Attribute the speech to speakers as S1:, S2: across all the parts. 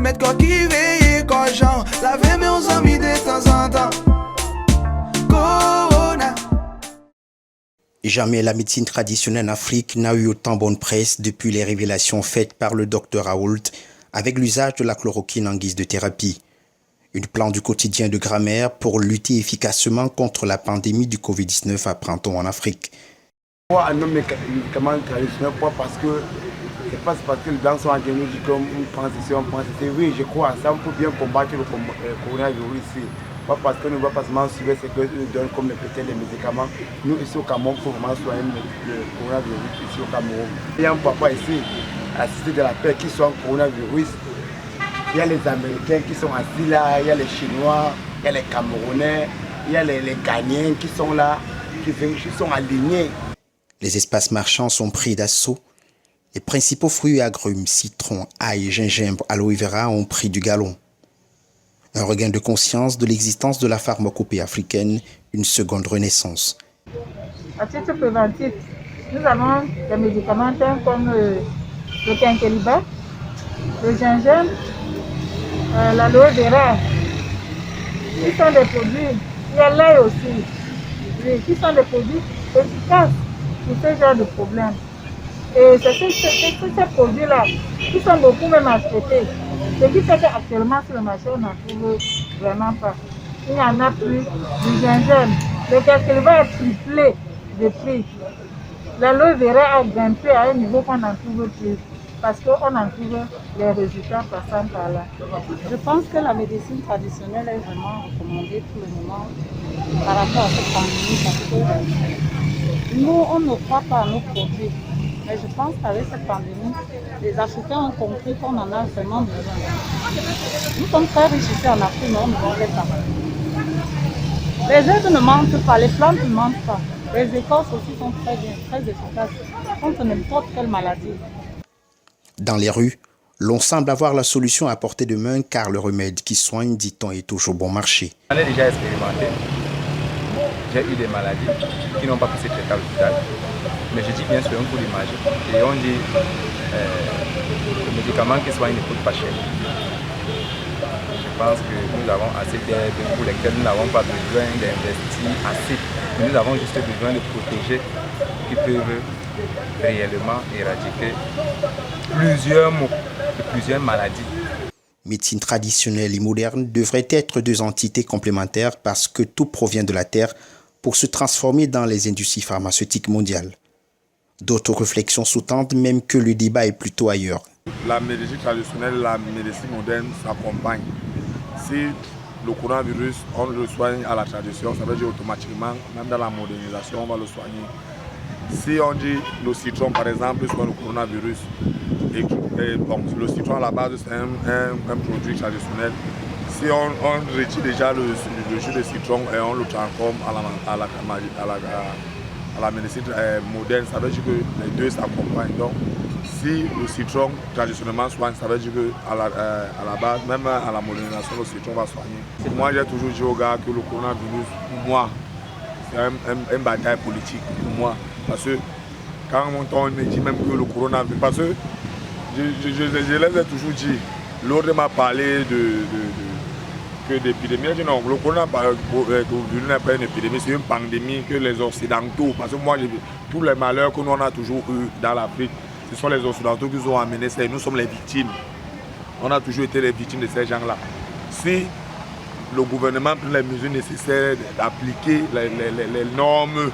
S1: mettre quoi qui veille, quand j'en laver mes amis de temps en temps. Corona.
S2: Jamais la médecine traditionnelle en Afrique n'a eu autant bonne presse depuis les révélations faites par le docteur Raoult avec l'usage de la chloroquine en guise de thérapie. Une plan du quotidien de grammaire pour lutter efficacement contre la pandémie du Covid-19 apprend-on en Afrique.
S3: Moi, un homme médicament traditionnel, parce que c'est pas parce que les blancs sont en train de nous dire qu'on pense ici, on pense ici. Oui, je crois, ça on peut bien combattre le coronavirus ici. Pas parce que nous ne va pas seulement suivre ce que nous donnent comme peut-être les médicaments. Nous ici au Cameroun, il faut vraiment soigner le coronavirus ici au Cameroun. Il y a un papa ici, à la Cité de la Paix, qui soigne le coronavirus. Il y a les Américains qui sont assis là, il y a les Chinois, il y a les Camerounais, il y a les Ghanéens qui sont là, qui sont alignés.
S2: Les espaces marchands sont pris d'assaut. Les principaux fruits et agrumes, citron, ail, gingembre, aloe vera ont pris du galon. Un regain de conscience de l'existence de la pharmacopée africaine, une seconde renaissance.
S4: À titre préventif, nous avons des médicaments comme le quinquelibat, le gingembre, l'aloe vera, qui sont des produits, il y a l'ail aussi, qui sont des produits efficaces pour ce genre de problème. Et c'est ces produits-là qui sont beaucoup même achetés. Ce qui fait qu'actuellement sur le marché, on n'en trouve vraiment pas. Il n'y en a plus du gingembre. Le quinquelibat est triplé de prix. L'aloe vera a grimpé à un niveau qu'on n'en trouve plus. Parce qu'on en trouve les résultats passant par là.
S5: Je pense que la médecine traditionnelle est vraiment recommandée pour le moment par rapport à cette pandémie parce que nous, on ne croit pas à nos produits. Mais je pense qu'avec cette pandémie, les Africains ont compris qu'on en a vraiment besoin. Nous sommes très riches ici en Afrique, mais on ne manque pas. Les herbes ne mentent pas, les plantes ne mentent pas. Les écorces aussi sont très bien, très efficaces contre n'importe quelle maladie.
S2: Dans les rues, l'on semble avoir la solution à portée de main car le remède qui soigne, dit-on, est toujours bon marché.
S6: On est déjà expérimenté. J'ai eu des maladies qui n'ont pas pu se traiter à l'hôpital. Mais je dis bien sûr un coup de magie. Et on dit le médicament qui soigne ne coûte pas cher. Je pense que nous avons assez d'herbes pour lesquelles nous n'avons pas besoin d'investir assez. Mais nous avons juste besoin de protéger qui peuvent réellement éradiquer plusieurs maux et plusieurs maladies.
S2: Médecine traditionnelle et moderne devraient être deux entités complémentaires parce que tout provient de la terre pour se transformer dans les industries pharmaceutiques mondiales. D'autres réflexions sous-tendent même que le débat est plutôt ailleurs.
S3: La médecine traditionnelle et la médecine moderne s'accompagnent. Si le coronavirus, on le soigne à la tradition, ça veut dire automatiquement, même dans la modernisation, on va le soigner. Si on dit le citron, par exemple, soigne le coronavirus, et bon, le citron à la base, c'est un produit traditionnel. Si on retire déjà le jus de citron et on le transforme à la médecine moderne, ça veut dire que les deux s'accompagnent. Donc, si le citron traditionnellement soigne, ça veut dire qu'à la base, même à la modernisation, le citron va soigner. Moi, j'ai toujours dit aux gars que le coronavirus, pour moi, c'est une bataille politique. Pour moi, parce que quand on me dit même que le coronavirus, parce que je les ai toujours dit, l'autre m'a parlé d'épidémie. Je dis non, le coronavirus n'est pas une épidémie, c'est une pandémie que les Occidentaux, parce que moi, tous les malheurs que nous on a toujours eu dans l'Afrique, ce sont les Occidentaux qui nous ont amenés, nous sommes les victimes. On a toujours été les victimes de ces gens-là. Si le gouvernement prend les mesures nécessaires d'appliquer les normes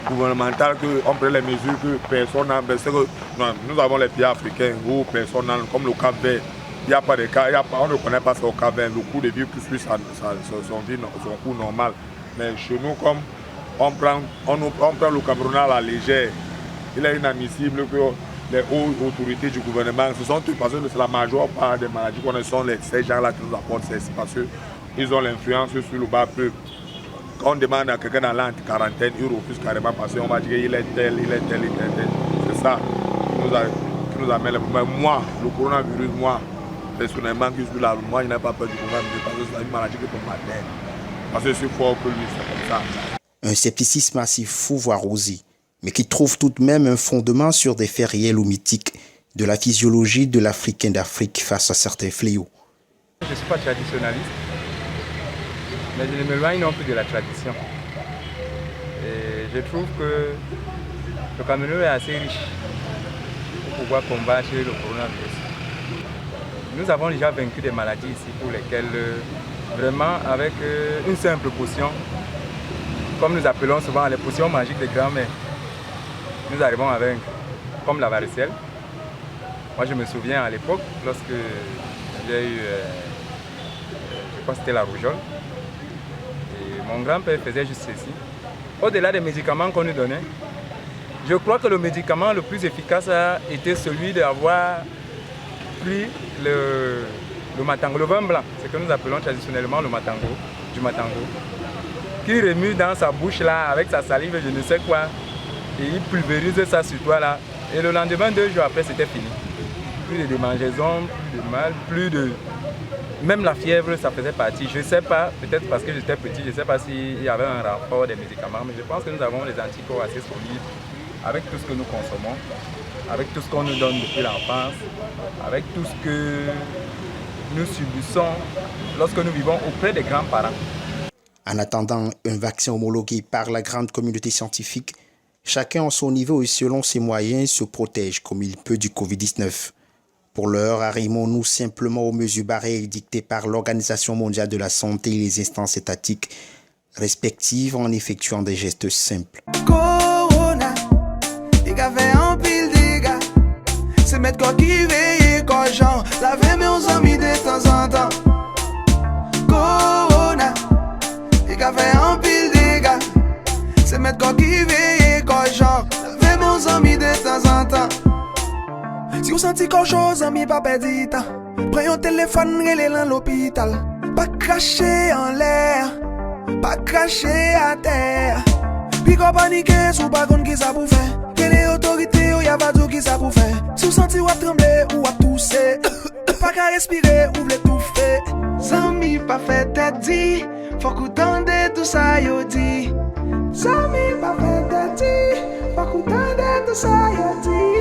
S3: gouvernementales, qu'on prenne les mesures que personne n'a. Nous avons les pays africains où personne n'a, comme le Cap-Vert, il n'y a pas de cas, on ne connaît pas ça au Cap-Vert. Le coût de vie plus son coût normal. Mais chez nous, comme on prend le Cameroun à la légère, il est inadmissible que les hautes autorités du gouvernement, ce sont tous, parce que c'est la majeure part des maladies qu'on a, sont ces gens-là qui nous apportent ceci, parce qu'ils ont l'influence sur le bas peuple. Quand on demande à quelqu'un d'aller en quarantaine, il refuse carrément parce qu'on va dire qu'il est tel, il est tel, il est tel. C'est ça qui nous amène le problème. Moi, le coronavirus, moi, personnellement, moi, je n'ai pas peur du coronavirus parce que c'est une maladie qui peut m'atteindre. Parce que c'est fort que lui, c'est comme ça.
S2: Un scepticisme assez fou, voire osé, mais qui trouve tout de même un fondement sur des faits réels ou mythiques, de la physiologie de l'Africain d'Afrique face à certains fléaux.
S6: Je ne suis pas traditionnaliste, mais je ne m'éloigne non plus de la tradition. Et je trouve que le Cameroun est assez riche pour pouvoir combattre le coronavirus. Nous avons déjà vaincu des maladies ici pour lesquelles, vraiment, avec une simple potion, comme nous appelons souvent les potions magiques de grand-mère, nous arrivons à vaincre, comme la varicelle. Moi, je me souviens à l'époque, lorsque j'ai eu, je crois que c'était la rougeole, et mon grand-père faisait juste ceci. Au-delà des médicaments qu'on nous donnait, je crois que le médicament le plus efficace a été celui d'avoir pris le matango, le vin blanc, ce que nous appelons traditionnellement le matango, du matango, qui remue dans sa bouche là avec sa salive, je ne sais quoi, et il pulvérise ça sur toi là. Et le lendemain, 2 jours après, c'était fini. Plus de démangeaisons, plus de mal, plus de... Même la fièvre, ça faisait partie. Je ne sais pas, peut-être parce que j'étais petit, je ne sais pas s'il y avait un rapport des médicaments, mais je pense que nous avons des anticorps assez solides avec tout ce que nous consommons, avec tout ce qu'on nous donne depuis l'enfance, avec tout ce que nous subissons lorsque nous vivons auprès des grands-parents.
S2: En attendant un vaccin homologué par la grande communauté scientifique, chacun à son niveau et selon ses moyens se protège comme il peut du Covid-19. Pour l'heure, arrimons-nous simplement aux mesures barrières dictées par l'Organisation mondiale de la santé et les instances étatiques respectives en effectuant des gestes simples.
S1: Corona, il a fait un pile de dégâts. C'est mettre quoi qui veille, quoi genre, laver mes amis de temps en temps. Corona, il a fait un pile de dégâts. C'est mettre quoi qui veille, quoi genre, laver mes amis de temps en temps. Si vous sentez quelque chose, ami, pas perdu temps. Prenez un téléphone, relez dans l'hôpital. Pas cracher en l'air, pas cracher à terre. Puis qu'on panique, sous pas contre qui ça pour faire. Que les autorités, ou y'a pas tout qui ça pour faire. Si vous sentez ou à trembler, ou à tousser. Pas qu'à respirer, ou l'étouffer. Zami, pas fait tête dit. Faut qu'on tende tout ça, yo dit. Zami, pas fait tête dit. Faut qu'on tende tout ça, yo dit.